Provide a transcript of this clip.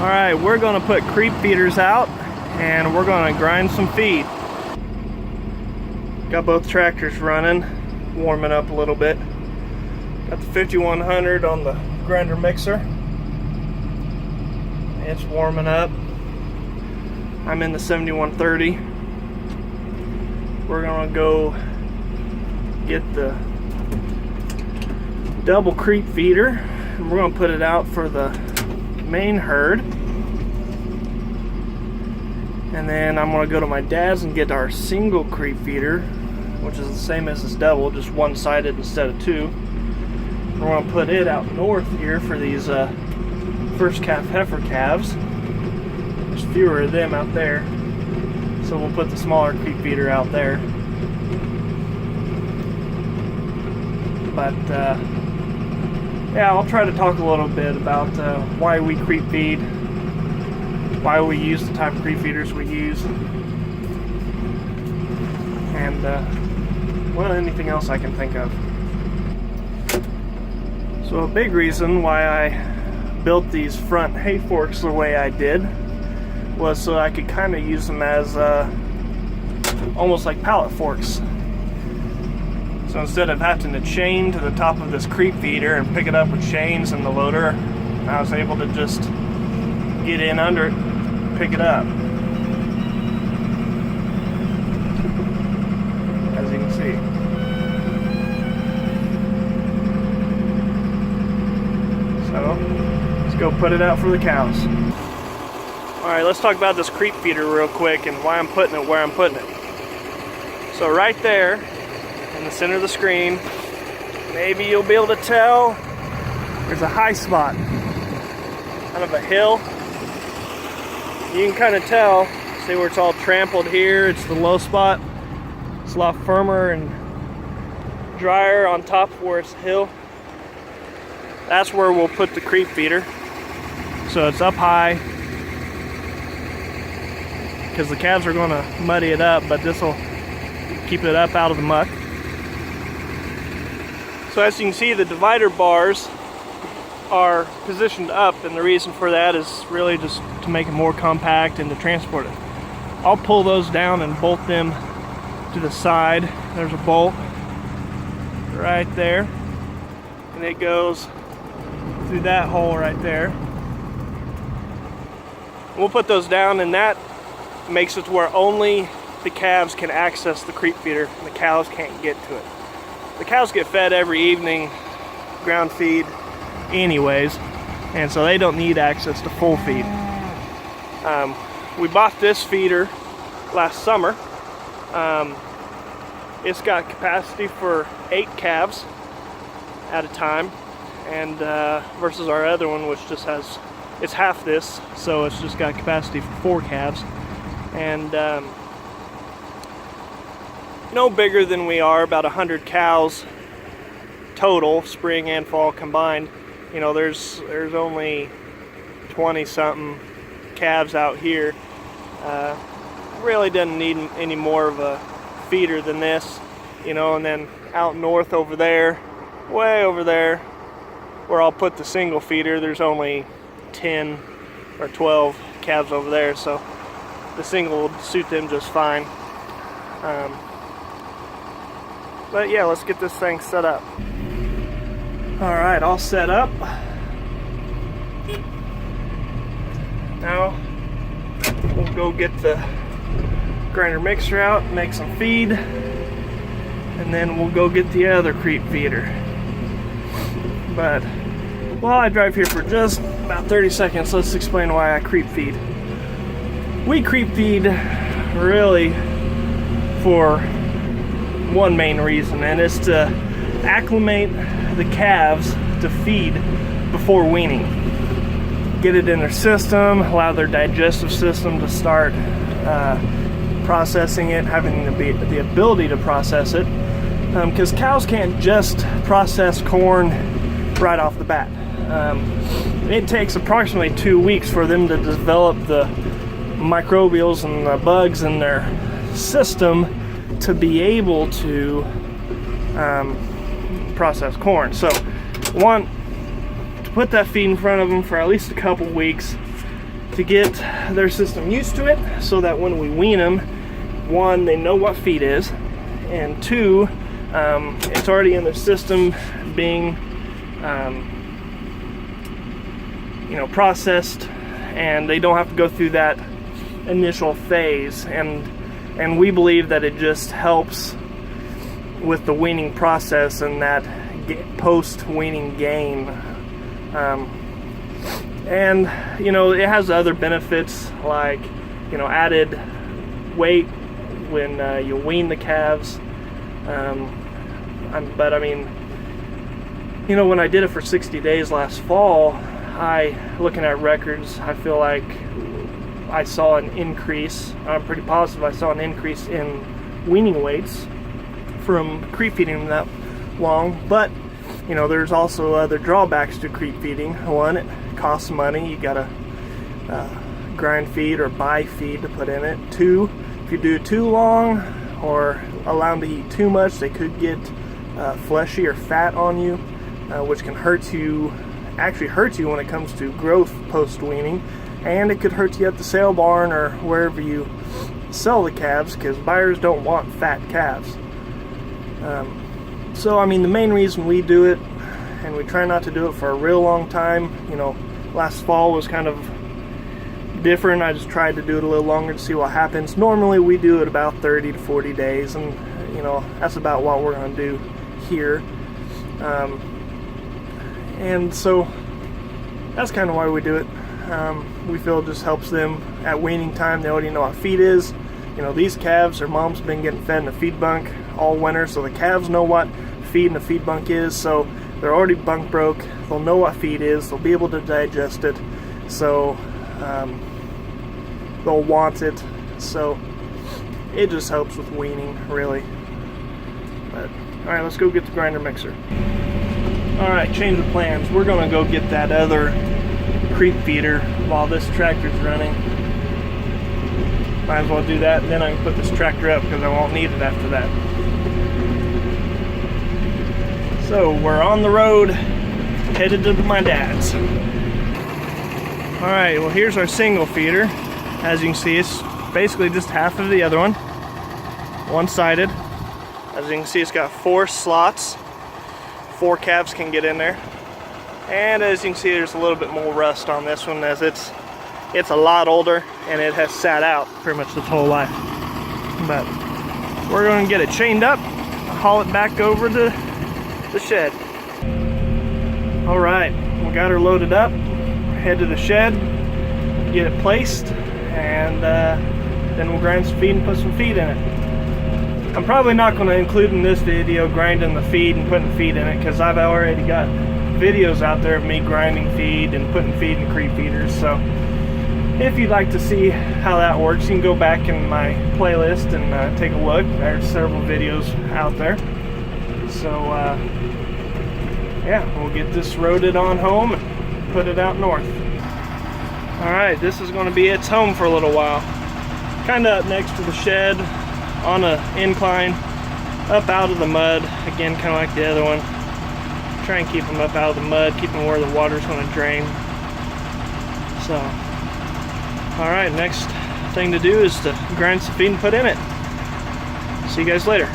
Alright, we're going to put creep feeders out and we're going to grind some feed. Got both tractors running, warming up a little bit. Got the 5100 on the grinder mixer. It's warming up. I'm in the 7130. We're going to go get the double creep feeder and we're going to put it out for the main herd. And then I'm going to go to my dad's and get our single creep feeder, which is the same as this double, just one-sided instead of two. We're going to put it out north here for these first calf heifer calves. There's fewer of them out there, so we'll put the smaller creep feeder out there. But yeah, I'll try to talk a little bit about why we creep feed, why we use the type of creep feeders we use, and well, anything else I can think of. So a big reason why I built these front hay forks the way I did was so I could kind of use them as almost like pallet forks. So instead of having to chain to the top of this creep feeder and pick it up with chains in the loader, I was able to just get in under it, pick it up. As you can see. So let's go put it out for the cows. Alright, let's talk about this creep feeder real quick and why I'm putting it where I'm putting it. So right there in the center of the screen, maybe you'll be able to tell there's a high spot, kind of a hill. You can kind of tell, see where it's all trampled here, it's the low spot. It's a lot firmer and drier on top where it's a hill. That's where we'll put the creep feeder. So it's up high, because the calves are going to muddy it up, but this will keep it up out of the muck. So as you can see, the divider bars are positioned up, and the reason for that is really just to make it more compact and to transport it. I'll pull those down and bolt them to the side. There's a bolt right there, and it goes through that hole right there. We'll put those down, and that makes it to where only the calves can access the creep feeder and the cows can't get to it. The cows get fed every evening, ground feed anyways, and so they don't need access to full feed. We bought this feeder last summer. It's got capacity for 8 calves at a time, and versus our other one, which just has, it's half this, so it's just got capacity for 4 calves. And no bigger than we are, about 100 cows total, spring and fall combined. You know, there's only 20 something calves out here. Really doesn't need any more of a feeder than this, you know. And then out north over there, way over there, where I'll put the single feeder, there's only 10 or 12 calves over there, so the single will suit them just fine. But yeah, let's get this thing set up. Alright, all set up. Now we'll go get the grinder mixer out, make some feed, and then we'll go get the other creep feeder. But while I drive here for just about 30 seconds, let's explain why I creep feed. We creep feed really for one main reason, and it's to acclimate the calves to feed before weaning. Get it in their system, allow their digestive system to start processing it, having the ability to process it, because cows can't just process corn right off the bat. It takes approximately 2 weeks for them to develop the microbials and the bugs in their system to be able to process corn. So want to put that feed in front of them for at least a couple weeks, to get their system used to it, so that when we wean them, one, they know what feed is, and two, it's already in their system being you know, processed, and they don't have to go through that initial phase. And we believe that it just helps with the weaning process and that post-weaning gain. And you know, it has other benefits, like, you know, added weight when you wean the calves. But I mean, you know, when I did it for 60 days last fall, looking at records, I feel like I saw an increase. I'm pretty positive I saw an increase in weaning weights from creep feeding them that long. But you know, there's also other drawbacks to creep feeding. One, it costs money. You gotta grind feed or buy feed to put in it. Two, if you do it too long or allow them to eat too much, they could get fleshy or fat on you, which can actually hurt you when it comes to growth post-weaning, and it could hurt you at the sale barn or wherever you sell the calves, because buyers don't want fat calves. So I mean, the main reason we do it, and we try not to do it for a real long time, you know, last fall was kind of different. I just tried to do it a little longer to see what happens. Normally we do it about 30 to 40 days, and you know, that's about what we're going to do here. And so that's kind of why we do it. We feel it just helps them at weaning time. They already know what feed is. You know, these calves, their mom's been getting fed in a feed bunk all winter, so the calves know what feed in a feed bunk is, so they're already bunk broke. They'll know what feed is. They'll be able to digest it, so they'll want it. So it just helps with weaning, really. But all right, let's go get the grinder mixer. All right, change of plans. We're gonna go get that other creep feeder while this tractor's running. Might as well do that, and then I can put this tractor up because I won't need it after that. So we're on the road, headed to my dad's. All right, well, here's our single feeder. As you can see, it's basically just half of the other one, one-sided. As you can see, it's got 4 slots. 4 calves can get in there. And as you can see, there's a little bit more rust on this one, as it's a lot older and it has sat out pretty much its whole life. But we're going to get it chained up, haul it back over to the shed. All right, we got her loaded up, head to the shed, get it placed, and then we'll grind some feed and put some feed in it. I'm probably not going to include in this video grinding the feed and putting feed in it, because I've already got videos out there of me grinding feed and putting feed in creep feeders. So if you'd like to see how that works, you can go back in my playlist and take a look. There's several videos out there. So yeah, we'll get this roaded on home and put it out north. Alright, this is going to be its home for a little while. Kind of up next to the shed, on an incline, up out of the mud. Again, kind of like the other one. Try and keep them up out of the mud, keep them where the water's going to drain. So, alright, next thing to do is to grind some feed and put in it. See you guys later.